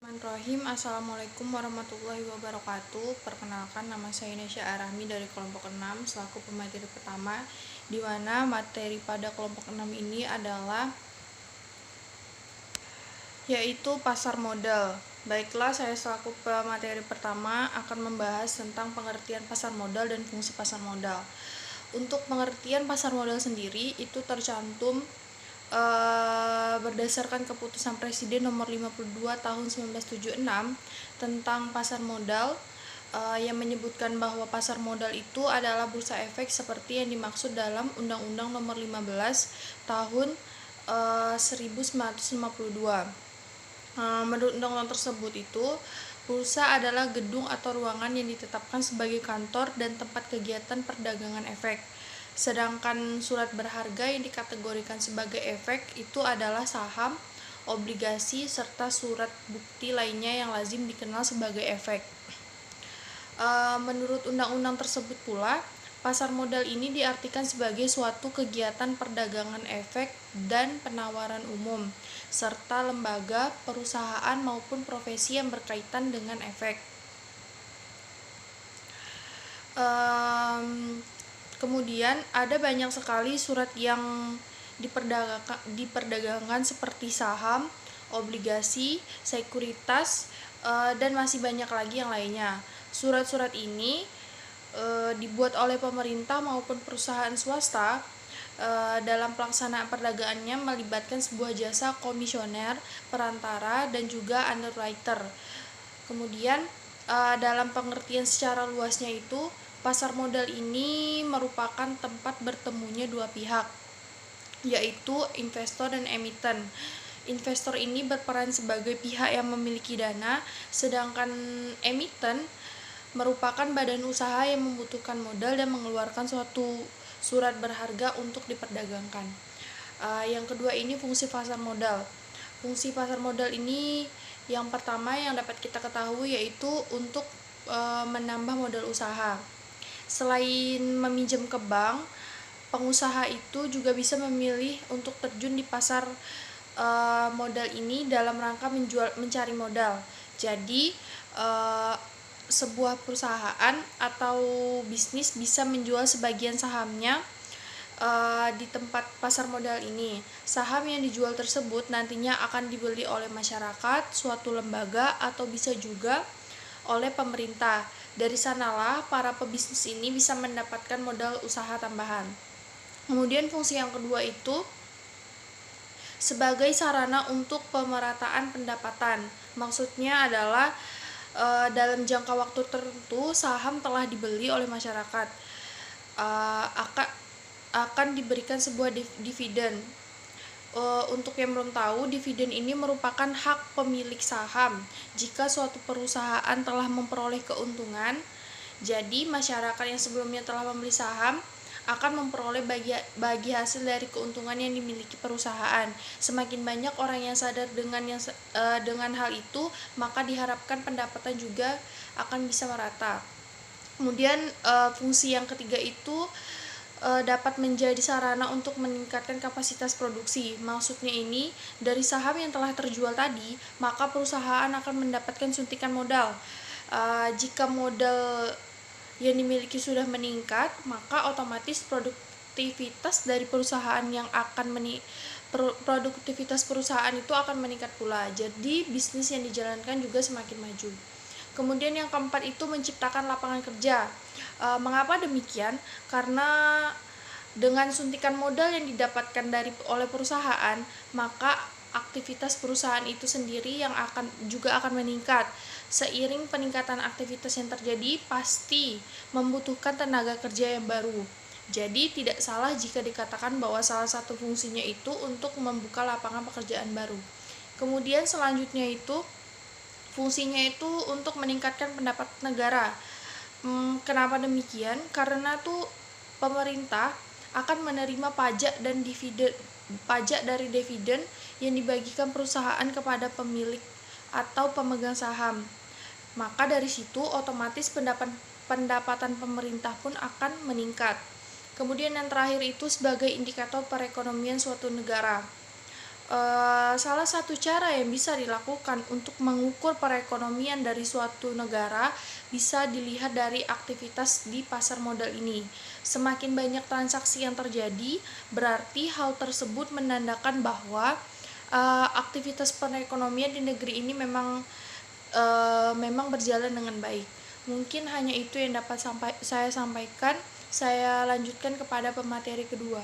Bismillahirrahmanirrahim. Assalamualaikum warahmatullahi wabarakatuh. Perkenalkan, nama saya Nesya Arahmi dari kelompok 6 selaku pemateri pertama, di mana materi pada kelompok 6 ini adalah yaitu pasar modal. Baiklah, saya selaku pemateri pertama akan membahas tentang pengertian pasar modal dan fungsi pasar modal. Untuk pengertian pasar modal sendiri itu tercantum berdasarkan keputusan Presiden nomor 52 tahun 1976 tentang pasar modal, yang menyebutkan bahwa pasar modal itu adalah bursa efek seperti yang dimaksud dalam Undang-Undang nomor 15 tahun 1952. Menurut undang-undang tersebut itu, bursa adalah gedung atau ruangan yang ditetapkan sebagai kantor dan tempat kegiatan perdagangan efek. Sedangkan surat berharga yang dikategorikan sebagai efek itu adalah saham, obligasi, serta surat bukti lainnya yang lazim dikenal sebagai efek. Menurut undang-undang tersebut pula, pasar modal ini diartikan sebagai suatu kegiatan perdagangan efek dan penawaran umum, serta lembaga, perusahaan maupun profesi yang berkaitan dengan efek. Kemudian ada banyak sekali surat yang diperdagangkan seperti saham, obligasi, sekuritas, dan masih banyak lagi yang lainnya. Surat-surat ini dibuat oleh pemerintah maupun perusahaan swasta. Dalam pelaksanaan perdagangannya melibatkan sebuah jasa komisioner, perantara, dan juga underwriter. Kemudian dalam pengertian secara luasnya itu, pasar modal ini merupakan tempat bertemunya dua pihak, yaitu investor dan emiten. Investor ini berperan sebagai pihak yang memiliki dana, sedangkan emiten merupakan badan usaha yang membutuhkan modal dan mengeluarkan suatu surat berharga untuk diperdagangkan. Yang kedua ini fungsi pasar modal. Fungsi pasar modal ini yang pertama yang dapat kita ketahui yaitu untuk menambah modal usaha. Selain meminjam ke bank, pengusaha itu juga bisa memilih untuk terjun di pasar modal ini dalam rangka mencari modal. Jadi sebuah perusahaan atau bisnis bisa menjual sebagian sahamnya di tempat pasar modal ini. Saham yang dijual tersebut nantinya akan dibeli oleh masyarakat, suatu lembaga, atau bisa juga oleh pemerintah. Dari sanalah para pebisnis ini bisa mendapatkan modal usaha tambahan. Kemudian fungsi yang kedua itu sebagai sarana untuk pemerataan pendapatan. Maksudnya adalah dalam jangka waktu tertentu saham telah dibeli oleh masyarakat, akan diberikan sebuah dividen. Untuk yang belum tahu, dividen ini merupakan hak pemilik saham. Jika suatu perusahaan telah memperoleh keuntungan, jadi masyarakat yang sebelumnya telah membeli saham akan memperoleh bagi hasil dari keuntungan yang dimiliki perusahaan. Semakin banyak orang yang sadar dengan hal itu, maka diharapkan pendapatan juga akan bisa merata. Kemudian fungsi yang ketiga itu dapat menjadi sarana untuk meningkatkan kapasitas produksi. Maksudnya ini, dari saham yang telah terjual tadi, maka perusahaan akan mendapatkan suntikan modal. Jika modal yang dimiliki sudah meningkat, maka otomatis produktivitas dari perusahaan produktivitas perusahaan itu akan meningkat pula. Jadi bisnis yang dijalankan juga semakin maju. Kemudian yang keempat itu menciptakan lapangan kerja. Mengapa demikian? Karena dengan suntikan modal yang didapatkan oleh perusahaan, maka aktivitas perusahaan itu sendiri yang juga akan meningkat. Seiring peningkatan aktivitas yang terjadi, pasti membutuhkan tenaga kerja yang baru. Jadi tidak salah jika dikatakan bahwa salah satu fungsinya itu untuk membuka lapangan pekerjaan baru. Kemudian selanjutnya itu fungsinya itu untuk meningkatkan pendapatan negara. Kenapa demikian? Karena pemerintah akan menerima pajak dari dividen yang dibagikan perusahaan kepada pemilik atau pemegang saham. Maka dari situ otomatis pendapatan pemerintah pun akan meningkat. Kemudian yang terakhir itu sebagai indikator perekonomian suatu negara. Salah satu cara yang bisa dilakukan untuk mengukur perekonomian dari suatu negara bisa dilihat dari aktivitas di pasar modal ini. Semakin banyak transaksi yang terjadi, berarti hal tersebut menandakan bahwa aktivitas perekonomian di negeri ini memang berjalan dengan baik. Mungkin hanya itu yang dapat saya sampaikan. Saya lanjutkan kepada pemateri kedua.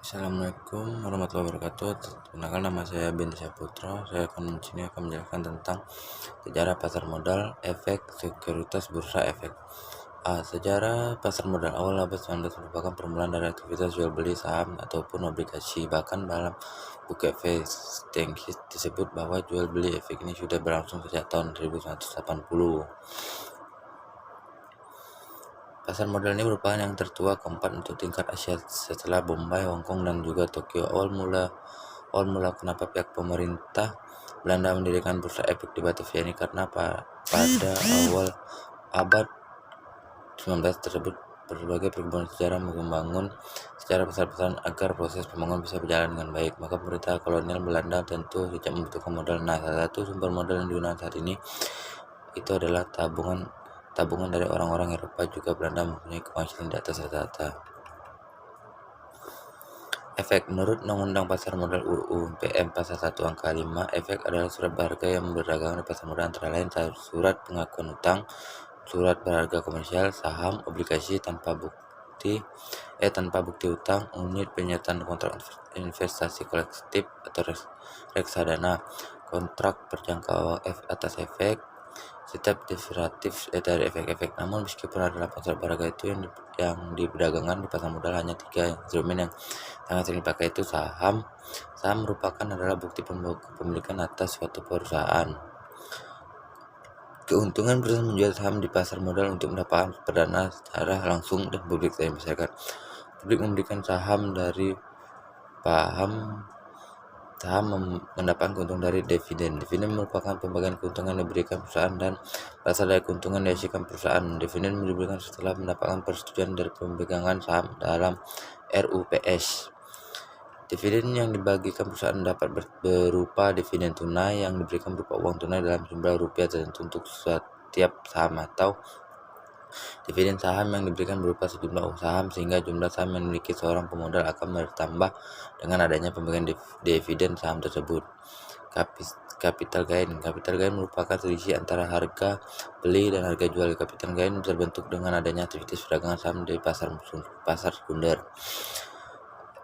Assalamualaikum warahmatullahi wabarakatuh. Perkenalkan, nama saya Binti Saputra. Saya akan menjelaskan tentang sejarah pasar modal, efek, sekuritas bursa efek. Sejarah pasar modal awal abad 19 merupakan permulaan dari aktivitas jual beli saham ataupun obligasi. Bahkan dalam buku efek Stenkis disebut bahwa jual beli efek ini sudah berlangsung sejak tahun 1980. Pasar modal ini merupakan yang tertua keempat untuk tingkat Asia setelah Bombay, Hong Kong, dan juga Tokyo. Awal mula kenapa pihak pemerintah Belanda mendirikan bursa efek di Batavia ini karena pada awal abad 19 tersebut berbagai perkembangan sejarah membangun secara besar-besaran agar proses pembangunan bisa berjalan dengan baik. Maka pemerintah kolonial Belanda tentu tidak membutuhkan modal. Nah, salah satu sumber modal yang digunakan saat ini itu adalah tabungan dari orang-orang Eropa. Juga Belanda mempunyai penghasilan di atas rata-rata. Efek. Menurut Undang-Undang Pasar Modal UU PM Pasal 1 Angka 5, efek adalah surat berharga yang berdagang di pasar modal, antara lain surat pengakuan utang, surat berharga komersial, saham, obligasi tanpa bukti utang, unit penyertaan kontrak investasi kolektif atau reksadana, kontrak berjangka atas efek, setiap derivatif dari efek-efek. Namun meskipun ada 8 surat berharga itu yang diperdagangkan di pasar modal, hanya 3 instrumen yang sangat sering dipakai, itu saham. Saham merupakan adalah bukti kepemilikan atas suatu perusahaan. Keuntungan perusahaan menjual saham di pasar modal untuk mendapatkan perdana secara langsung dan publik dari masyarakat. Publik memberikan saham dari mendapatkan keuntungan dari dividen. Dividen merupakan pembagian keuntungan yang diberikan perusahaan dan berasal dari keuntungan yang dihasilkan perusahaan. Dividen diberikan setelah mendapatkan persetujuan dari pemegangan saham dalam RUPS. Dividen yang dibagikan perusahaan dapat berupa dividen tunai yang diberikan berupa uang tunai dalam jumlah rupiah tertentu untuk setiap saham, atau dividen saham yang diberikan berupa sejumlah saham sehingga jumlah saham yang dimiliki seorang pemodal akan bertambah dengan adanya pembagian dividen saham tersebut. Capital gain. Capital gain merupakan selisih antara harga beli dan harga jual. Capital gain terbentuk dengan adanya aktivitas perdagangan saham di pasar sekunder.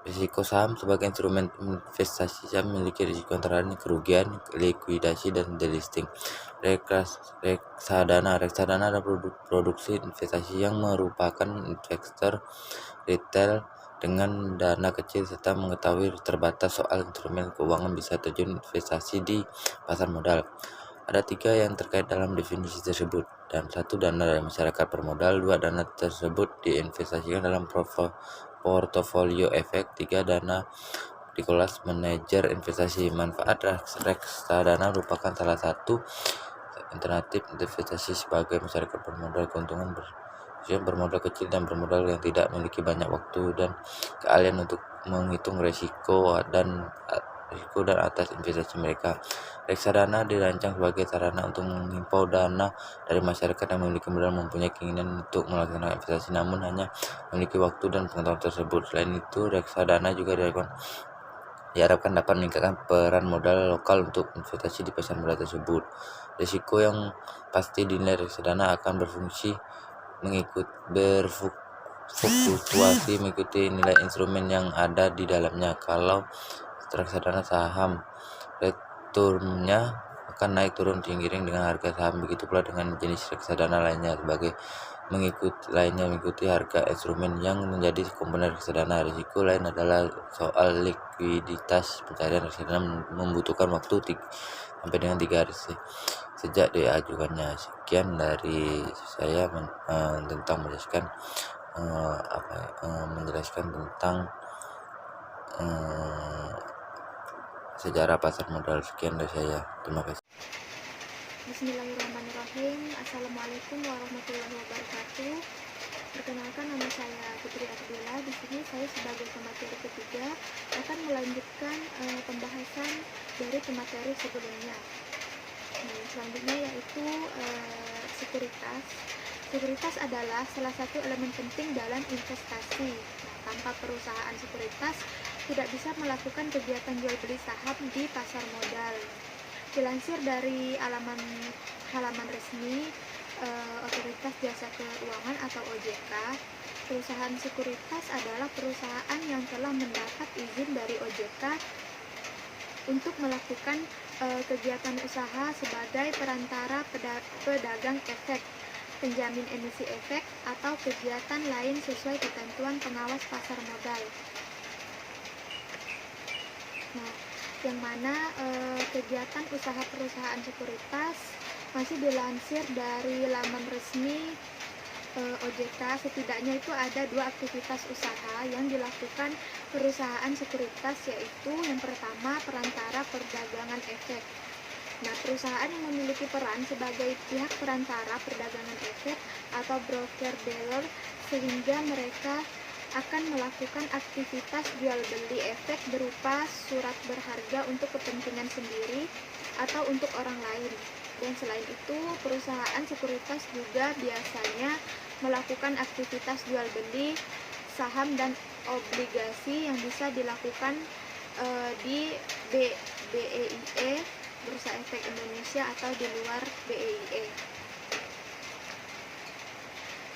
Risiko saham. Sebagai instrumen investasi, saham memiliki risiko antara lain kerugian, likuidasi, dan delisting. Reksadana adalah produksi investasi yang merupakan investor retail dengan dana kecil serta mengetahui terbatas soal instrumen keuangan bisa terjun investasi di pasar modal. Ada 3 yang terkait dalam definisi tersebut. Dan 1, dana dari masyarakat bermodal. 2, dana tersebut diinvestasikan dalam portofolio efek. 3, dana dikelola manajer investasi. Manfaat reksadana merupakan salah satu alternatif investasi sebagai masyarakat bermodal. Keuntungan bermodal kecil dan bermodal yang tidak memiliki banyak waktu dan keahlian untuk menghitung risiko dan atas investasi mereka. Reksadana dirancang sebagai sarana untuk menghimpau dana dari masyarakat yang memiliki modal, mempunyai keinginan untuk melaksanakan investasi namun hanya memiliki waktu dan pengetahuan tersebut. Selain itu, reksadana juga diharapkan dapat meningkatkan peran modal lokal untuk investasi di pasar modal tersebut. Risiko yang pasti dinilai reksadana akan berfluktuasi mengikuti nilai instrumen yang ada di dalamnya. Kalau reksadana saham, returnnya akan naik turun seiring dengan harga saham. Begitu pula dengan jenis reksadana lainnya mengikuti harga instrumen yang menjadi komponen reksadana. Risiko lain adalah soal likuiditas. Pencarian reksadana membutuhkan waktu sampai dengan 3 hari sejak diajukannya. Sekian dari saya tentang menjelaskan tentang sejarah pasar modal. Sekian dari saya. Terima kasih. Bismillahirrahmanirrahim. Assalamualaikum warahmatullahi wabarakatuh. Perkenalkan, nama saya Putri Ardila. Di sini saya sebagai pemateri ketiga akan melanjutkan pembahasan dari pemateri sebelumnya. Nah, selanjutnya yaitu sekuritas. Sekuritas adalah salah satu elemen penting dalam investasi. Nah, tanpa perusahaan sekuritas tidak bisa melakukan kegiatan jual beli saham di pasar modal. Dilansir dari halaman resmi Otoritas Jasa Keuangan atau OJK, perusahaan sekuritas adalah perusahaan yang telah mendapat izin dari OJK untuk melakukan kegiatan usaha sebagai perantara pedagang efek, penjamin emisi efek, atau kegiatan lain sesuai ketentuan pengawas pasar modal. Nah, yang mana kegiatan usaha perusahaan sekuritas masih dilansir dari laman resmi OJK. Setidaknya itu ada 2 aktivitas usaha yang dilakukan perusahaan sekuritas, yaitu yang pertama perantara perdagangan efek. Nah, perusahaan yang memiliki peran sebagai pihak perantara perdagangan efek atau broker dealer, sehingga mereka akan melakukan aktivitas jual beli efek berupa surat berharga untuk kepentingan sendiri atau untuk orang lain. Dan selain itu, perusahaan sekuritas juga biasanya melakukan aktivitas jual beli saham dan obligasi yang bisa dilakukan di BEIE, Bursa Efek Indonesia, atau di luar BEIE.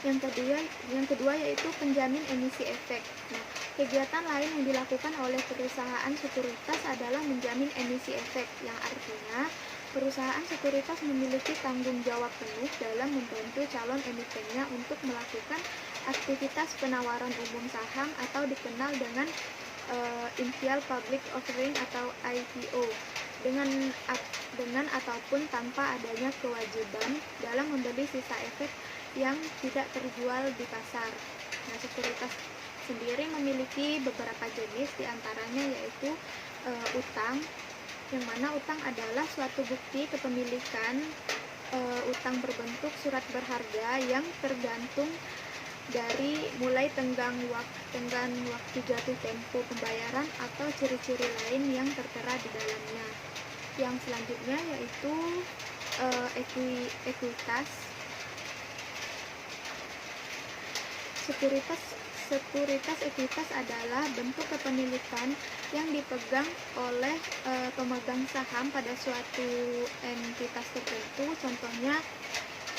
Yang kedua yaitu penjamin emisi efek. Nah, kegiatan lain yang dilakukan oleh perusahaan sekuritas adalah menjamin emisi efek, yang artinya perusahaan sekuritas memiliki tanggung jawab penuh dalam membantu calon emitennya untuk melakukan aktivitas penawaran umum saham atau dikenal dengan Initial Public Offering atau IPO, dengan ataupun tanpa adanya kewajiban dalam membeli sisa efek yang tidak terjual di pasar. Nah, sekuritas sendiri memiliki beberapa jenis, diantaranya yaitu utang, yang mana utang adalah suatu bukti kepemilikan utang berbentuk surat berharga yang tergantung dari mulai tenggang waktu jatuh tempo pembayaran atau ciri-ciri lain yang tertera di dalamnya. Yang selanjutnya yaitu ekuitas. Sekuritas ekuitas adalah bentuk kepemilikan yang dipegang oleh pemegang saham pada suatu entitas tertentu. Contohnya,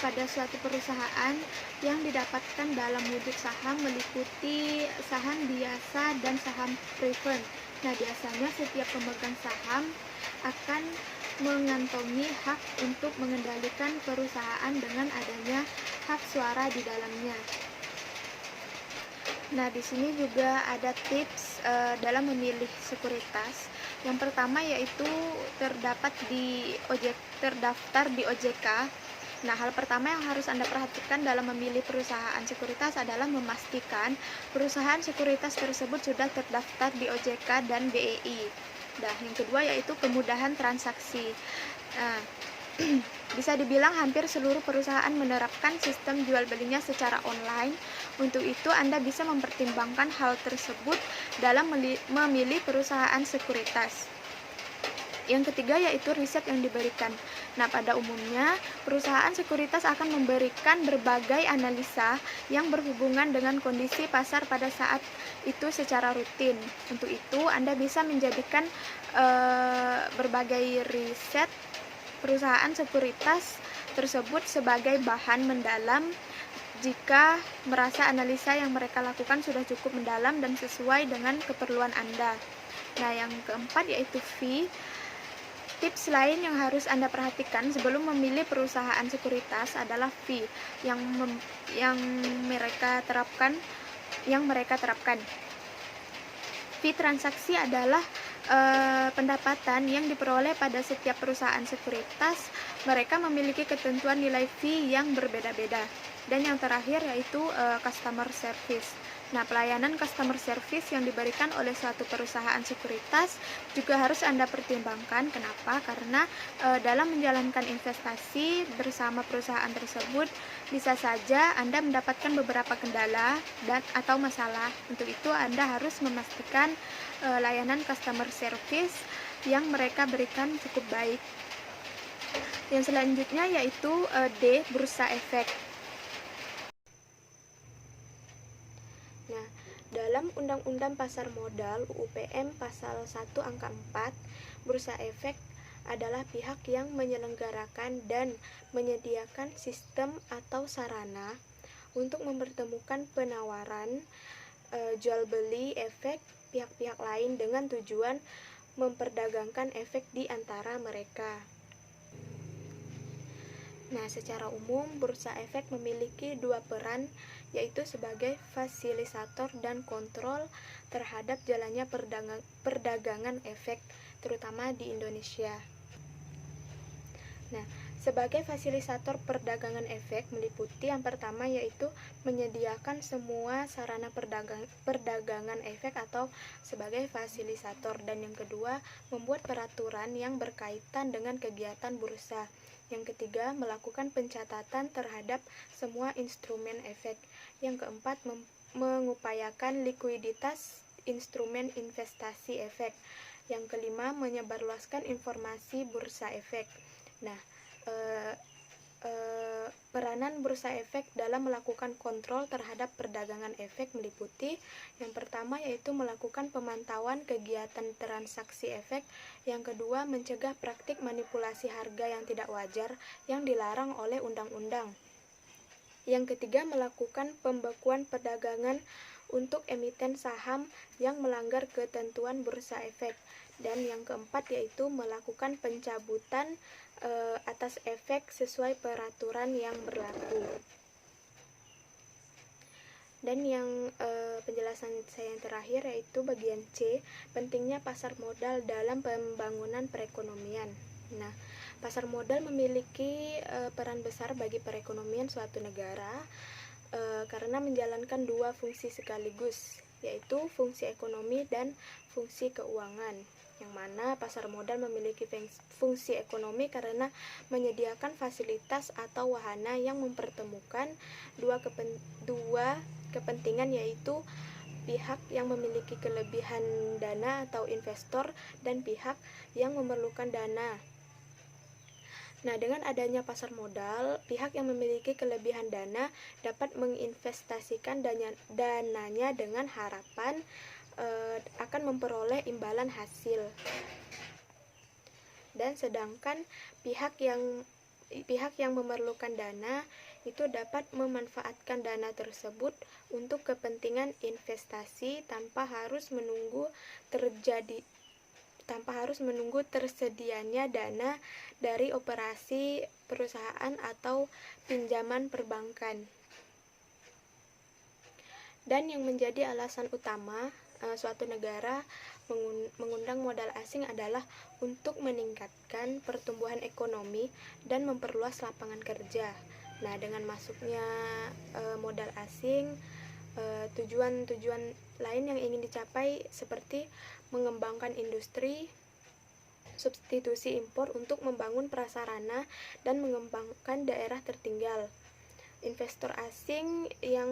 pada suatu perusahaan yang didapatkan dalam wujud saham meliputi saham biasa dan saham preferred. Nah, biasanya setiap pemegang saham akan mengantongi hak untuk mengendalikan perusahaan dengan adanya hak suara di dalamnya. Nah, di sini juga ada tips dalam memilih sekuritas. Yang pertama yaitu terdaftar di OJK. Nah, hal pertama yang harus Anda perhatikan dalam memilih perusahaan sekuritas adalah memastikan perusahaan sekuritas tersebut sudah terdaftar di OJK dan BEI. Nah, yang kedua yaitu kemudahan transaksi. Nah, bisa dibilang hampir seluruh perusahaan menerapkan sistem jual belinya secara online. Untuk itu, Anda bisa mempertimbangkan hal tersebut dalam memilih perusahaan sekuritas. Yang ketiga yaitu riset yang diberikan. Nah, pada umumnya perusahaan sekuritas akan memberikan berbagai analisa yang berhubungan dengan kondisi pasar pada saat itu secara rutin. Untuk itu, Anda bisa menjadikan berbagai riset perusahaan sekuritas tersebut sebagai bahan mendalam jika merasa analisa yang mereka lakukan sudah cukup mendalam dan sesuai dengan keperluan Anda. Nah, yang keempat yaitu fee. Tips lain yang harus Anda perhatikan sebelum memilih perusahaan sekuritas adalah fee yang mereka terapkan. Fee transaksi adalah pendapatan yang diperoleh pada setiap perusahaan sekuritas. Mereka memiliki ketentuan nilai fee yang berbeda-beda. Dan yang terakhir yaitu customer service. Nah, pelayanan customer service yang diberikan oleh suatu perusahaan sekuritas juga harus Anda pertimbangkan. Kenapa? Karena dalam menjalankan investasi bersama perusahaan tersebut bisa saja Anda mendapatkan beberapa kendala dan atau masalah. Untuk itu Anda harus memastikan layanan customer service yang mereka berikan cukup baik. Yang selanjutnya yaitu D. Bursa efek. Nah, dalam Undang-Undang Pasar Modal UUPM Pasal 1 Angka 4, bursa efek adalah pihak yang menyelenggarakan dan menyediakan sistem atau sarana untuk mempertemukan penawaran, jual beli efek pihak-pihak lain dengan tujuan memperdagangkan efek di antara mereka. Nah, secara umum bursa efek memiliki dua peran, yaitu sebagai fasilitator dan kontrol terhadap jalannya perdagangan efek, terutama di Indonesia. Nah, sebagai fasilitator perdagangan efek meliputi yang pertama yaitu menyediakan semua sarana perdagangan efek atau sebagai fasilitator, dan yang kedua membuat peraturan yang berkaitan dengan kegiatan bursa. Yang ketiga, melakukan pencatatan terhadap semua instrumen efek. Yang keempat, mengupayakan likuiditas instrumen investasi efek. Yang kelima, menyebarluaskan informasi bursa efek. Nah, peranan bursa efek dalam melakukan kontrol terhadap perdagangan efek meliputi yang pertama yaitu melakukan pemantauan kegiatan transaksi efek, yang kedua mencegah praktik manipulasi harga yang tidak wajar yang dilarang oleh undang-undang, yang ketiga melakukan pembekuan perdagangan untuk emiten saham yang melanggar ketentuan bursa efek, dan yang keempat yaitu melakukan pencabutan atas efek sesuai peraturan yang berlaku. Dan yang penjelasan saya yang terakhir yaitu bagian C, pentingnya pasar modal dalam pembangunan perekonomian. Nah, pasar modal memiliki peran besar bagi perekonomian suatu negara karena menjalankan dua fungsi sekaligus, yaitu fungsi ekonomi dan fungsi keuangan, yang mana pasar modal memiliki fungsi ekonomi karena menyediakan fasilitas atau wahana yang mempertemukan dua kepentingan, yaitu pihak yang memiliki kelebihan dana atau investor dan pihak yang memerlukan dana. Nah, dengan adanya pasar modal, pihak yang memiliki kelebihan dana dapat menginvestasikan dananya dengan harapan akan memperoleh imbalan hasil. Dan sedangkan pihak yang memerlukan dana itu dapat memanfaatkan dana tersebut untuk kepentingan investasi tanpa harus menunggu tersedianya dana dari operasi perusahaan atau pinjaman perbankan. Dan yang menjadi alasan utama suatu negara mengundang modal asing adalah untuk meningkatkan pertumbuhan ekonomi dan memperluas lapangan kerja. Nah, dengan masuknya modal asing, tujuan-tujuan lain yang ingin dicapai seperti mengembangkan industri, substitusi impor untuk membangun prasarana, dan mengembangkan daerah tertinggal. Investor asing yang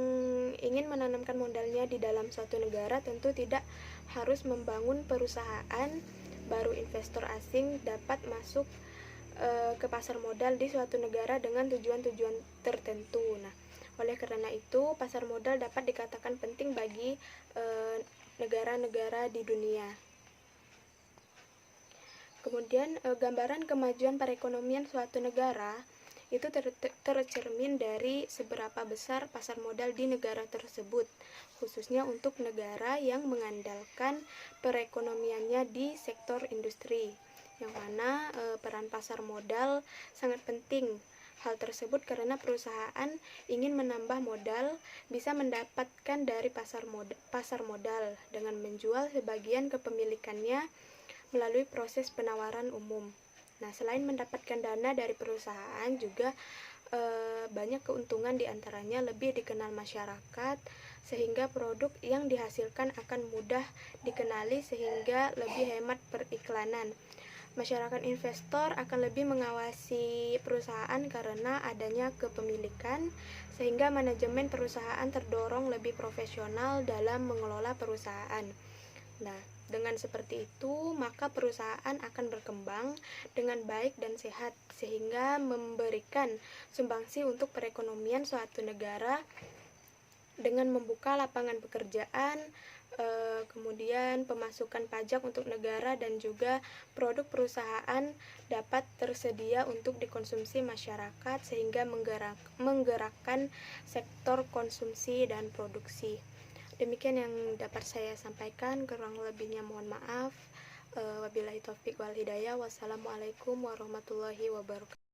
ingin menanamkan modalnya di dalam suatu negara tentu tidak harus membangun perusahaan, baru investor asing dapat masuk ke pasar modal di suatu negara dengan tujuan-tujuan tertentu. Nah, oleh karena itu pasar modal dapat dikatakan penting bagi negara-negara di dunia. Kemudian gambaran kemajuan perekonomian suatu negara itu tercermin dari seberapa besar pasar modal di negara tersebut, khususnya untuk negara yang mengandalkan perekonomiannya di sektor industri, yang mana peran pasar modal sangat penting. Hal tersebut karena perusahaan ingin menambah modal bisa mendapatkan dari pasar modal dengan menjual sebagian kepemilikannya melalui proses penawaran umum. Nah, selain mendapatkan dana dari perusahaan juga banyak keuntungan, diantaranya lebih dikenal masyarakat, sehingga produk yang dihasilkan akan mudah dikenali sehingga lebih hemat periklanan. Masyarakat investor akan lebih mengawasi perusahaan karena adanya kepemilikan, sehingga manajemen perusahaan terdorong lebih profesional dalam mengelola perusahaan. Nah, dengan seperti itu, maka perusahaan akan berkembang dengan baik dan sehat, sehingga memberikan sumbangsi untuk perekonomian suatu negara dengan membuka lapangan pekerjaan, kemudian pemasukan pajak untuk negara, dan juga produk perusahaan dapat tersedia untuk dikonsumsi masyarakat sehingga menggerakkan sektor konsumsi dan produksi. Demikian yang dapat saya sampaikan, kurang lebihnya mohon maaf. Wabillahi taufik wal hidayah. Wassalamualaikum warahmatullahi wabarakatuh.